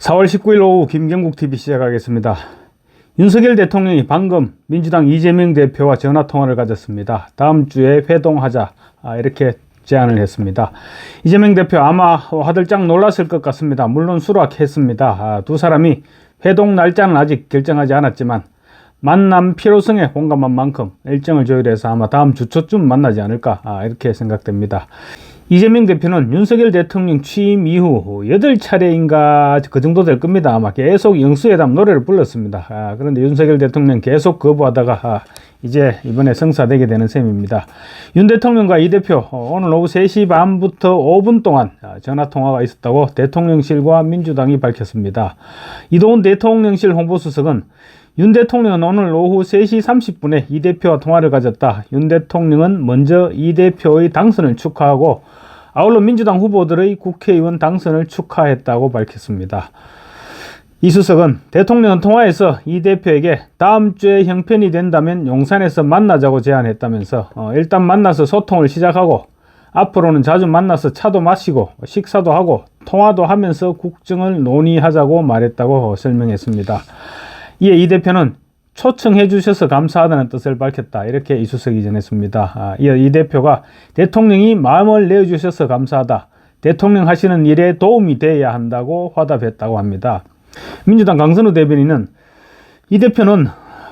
4월 19일 오후 김경국TV 시작하겠습니다. 윤석열 대통령이 방금 민주당 이재명 대표와 전화통화를 가졌습니다. 다음 주에 회동하자 이렇게 제안을 했습니다. 이재명 대표 아마 화들짝 놀랐을 것 같습니다. 물론 수락했습니다. 두 사람이 회동 날짜는 아직 결정하지 않았지만 만남 필요성에 공감한 만큼 일정을 조율해서 아마 다음 주 초쯤 만나지 않을까 이렇게 생각됩니다. 이재명 대표는 윤석열 대통령 취임 이후 8차례인가 그 정도 될 겁니다. 아마 계속 영수회담 노래를 불렀습니다. 그런데 윤석열 대통령 계속 거부하다가 이제 이번에 성사되게 되는 셈입니다. 윤 대통령과 이 대표 오늘 오후 3시 반부터 5분 동안 전화통화가 있었다고 대통령실과 민주당이 밝혔습니다. 이동훈 대통령실 홍보수석은 윤 대통령은 오늘 오후 3시 30분에 이 대표와 통화를 가졌다. 윤 대통령은 먼저 이 대표의 당선을 축하하고 아울러 민주당 후보들의 국회의원 당선을 축하했다고 밝혔습니다. 이 수석은 대통령은 통화에서 이 대표에게 다음 주에 형편이 된다면 용산에서 만나자고 제안했다면서 일단 만나서 소통을 시작하고 앞으로는 자주 만나서 차도 마시고 식사도 하고 통화도 하면서 국정을 논의하자고 말했다고 설명했습니다. 이에 이 대표는 초청해 주셔서 감사하다는 뜻을 밝혔다. 이렇게 이 수석이 전했습니다. 이어 이 대표가 대통령이 마음을 내어주셔서 감사하다. 대통령 하시는 일에 도움이 돼야 한다고 화답했다고 합니다. 민주당 강선우 대변인은 이 대표는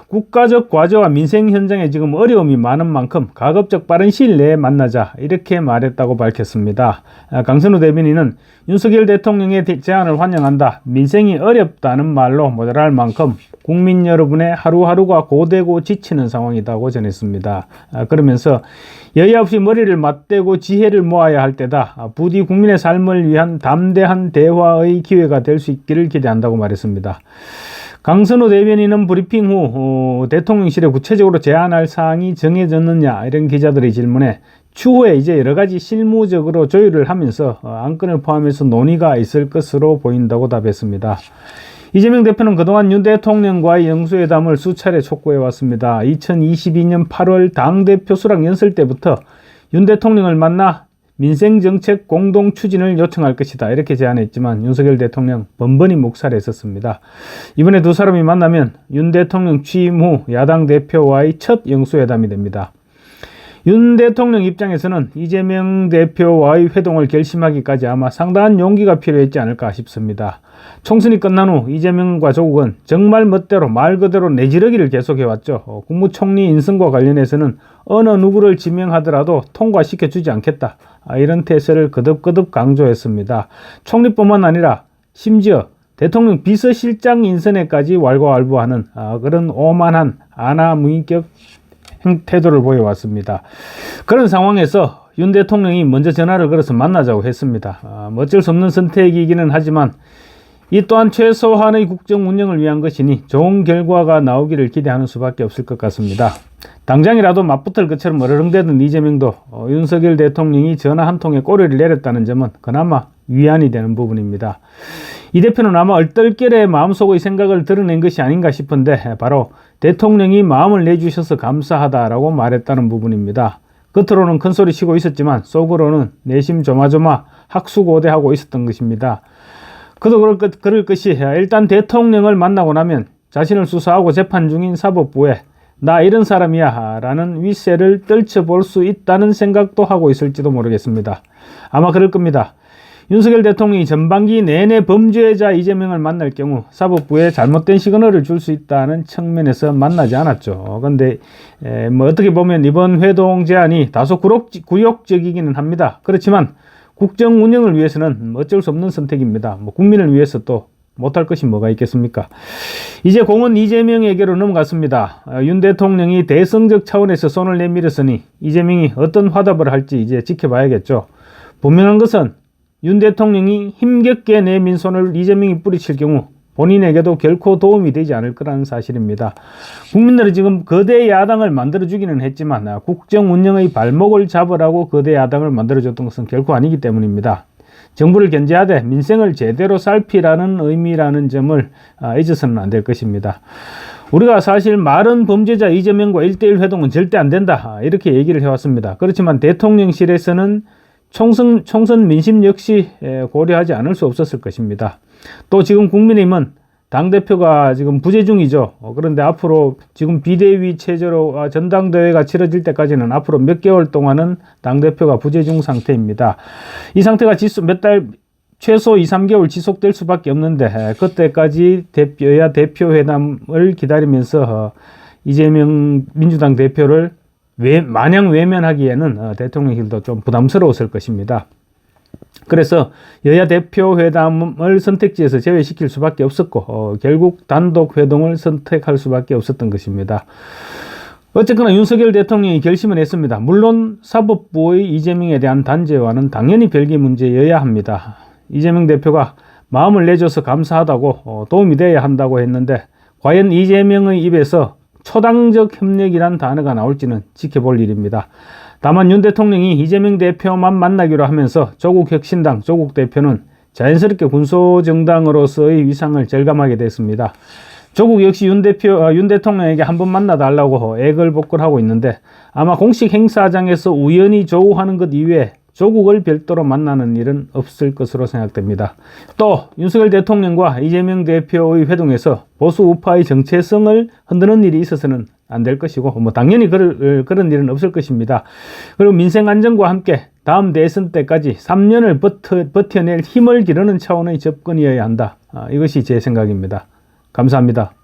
국가적 과제와 민생 현장에 지금 어려움이 많은 만큼 가급적 빠른 시일 내에 만나자 이렇게 말했다고 밝혔습니다. 강선우 대변인은 윤석열 대통령의 제안을 환영한다. 민생이 어렵다는 말로 모자랄 만큼 국민 여러분의 하루하루가 고되고 지치는 상황이라고 전했습니다. 그러면서 여야 없이 머리를 맞대고 지혜를 모아야 할 때다. 부디 국민의 삶을 위한 담대한 대화의 기회가 될 수 있기를 기대한다고 말했습니다. 강선우 대변인은 브리핑 후 대통령실에 구체적으로 제안할 사항이 정해졌느냐 이런 기자들의 질문에 추후에 이제 여러 가지 실무적으로 조율을 하면서 안건을 포함해서 논의가 있을 것으로 보인다고 답했습니다. 이재명 대표는 그동안 윤 대통령과의 영수회담을 수차례 촉구해 왔습니다. 2022년 8월 당대표 수락 연설 때부터 윤 대통령을 만나 민생정책 공동 추진을 요청할 것이다 이렇게 제안했지만 윤석열 대통령 번번이 묵살했었습니다. 이번에 두 사람이 만나면 윤 대통령 취임 후 야당 대표와의 첫 영수회담이 됩니다. 윤 대통령 입장에서는 이재명 대표와의 회동을 결심하기까지 아마 상당한 용기가 필요했지 않을까 싶습니다. 총선이 끝난 후 이재명과 조국은 정말 멋대로 말 그대로 내지르기를 계속해왔죠. 국무총리 인선과 관련해서는 어느 누구를 지명하더라도 통과시켜주지 않겠다. 이런 태세를 거듭거듭 강조했습니다. 총리뿐만 아니라 심지어 대통령 비서실장 인선에까지 왈가왈부하는 그런 오만한 아나무인격 태도를 보여왔습니다. 그런 상황에서 윤 대통령이 먼저 전화를 걸어서 만나자고 했습니다. 어쩔 수 없는 선택이기는 하지만 이 또한 최소한의 국정 운영을 위한 것이니 좋은 결과가 나오기를 기대하는 수밖에 없을 것 같습니다. 당장이라도 맞붙을 것처럼 어르렁대던 이재명도 윤석열 대통령이 전화 한 통에 꼬리를 내렸다는 점은 그나마 위안이 되는 부분입니다. 이 대표는 아마 얼떨결에 마음속의 생각을 드러낸 것이 아닌가 싶은데 바로 대통령이 마음을 내주셔서 감사하다라고 말했다는 부분입니다. 겉으로는 큰소리 치고 있었지만 속으로는 내심 조마조마 학수고대하고 있었던 것입니다. 그도 그럴 것이 일단 대통령을 만나고 나면 자신을 수사하고 재판 중인 사법부에 나 이런 사람이야 라는 윗세를 떨쳐볼 수 있다는 생각도 하고 있을지도 모르겠습니다. 아마 그럴 겁니다. 윤석열 대통령이 전반기 내내 범죄자 이재명을 만날 경우 사법부에 잘못된 시그널을 줄 수 있다는 측면에서 만나지 않았죠. 그런데 어떻게 보면 이번 회동 제안이 다소 굴욕적이기는 합니다. 그렇지만 국정 운영을 위해서는 어쩔 수 없는 선택입니다. 국민을 위해서 또 못할 것이 뭐가 있겠습니까? 이제 공은 이재명에게로 넘어갔습니다. 윤 대통령이 대성적 차원에서 손을 내밀었으니 이재명이 어떤 화답을 할지 이제 지켜봐야겠죠. 분명한 것은 윤 대통령이 힘겹게 내민 손을 이재명이 뿌리칠 경우 본인에게도 결코 도움이 되지 않을 거라는 사실입니다. 국민들은 지금 거대 야당을 만들어주기는 했지만 국정 운영의 발목을 잡으라고 거대 야당을 만들어줬던 것은 결코 아니기 때문입니다. 정부를 견제하되 민생을 제대로 살피라는 의미라는 점을 잊어서는 안 될 것입니다. 우리가 사실 말은 범죄자 이재명과 1대1 회동은 절대 안 된다 이렇게 얘기를 해왔습니다. 그렇지만 대통령실에서는 총선 민심 역시 고려하지 않을 수 없었을 것입니다. 또 지금 국민의힘은 당대표가 지금 부재 중이죠. 그런데 앞으로 지금 비대위 체제로 전당대회가 치러질 때까지는 앞으로 몇 개월 동안은 당대표가 부재 중 상태입니다. 이 상태가 최소 2, 3개월 지속될 수밖에 없는데 그때까지 여야 대표회담을 기다리면서 이재명 민주당 대표를 마냥 외면하기에는 대통령실도 좀 부담스러웠을 것입니다. 그래서 여야 대표회담을 선택지에서 제외시킬 수밖에 없었고 결국 단독 회동을 선택할 수밖에 없었던 것입니다. 어쨌거나 윤석열 대통령이 결심을 했습니다. 물론 사법부의 이재명에 대한 단죄와는 당연히 별개 문제여야 합니다. 이재명 대표가 마음을 내줘서 감사하다고 도움이 돼야 한다고 했는데 과연 이재명의 입에서 초당적 협력이란 단어가 나올지는 지켜볼 일입니다. 다만 윤 대통령이 이재명 대표만 만나기로 하면서 조국 혁신당, 조국 대표는 자연스럽게 군소정당으로서의 위상을 절감하게 됐습니다. 조국 역시 윤 대통령에게 한번 만나달라고 애걸복걸하고 있는데 아마 공식 행사장에서 우연히 조우하는 것 이외에 조국을 별도로 만나는 일은 없을 것으로 생각됩니다. 또 윤석열 대통령과 이재명 대표의 회동에서 보수 우파의 정체성을 흔드는 일이 있어서는 안 될 것이고 당연히 그런 일은 없을 것입니다. 그리고 민생 안정과 함께 다음 대선 때까지 3년을 버텨낼 힘을 기르는 차원의 접근이어야 한다. 이것이 제 생각입니다. 감사합니다.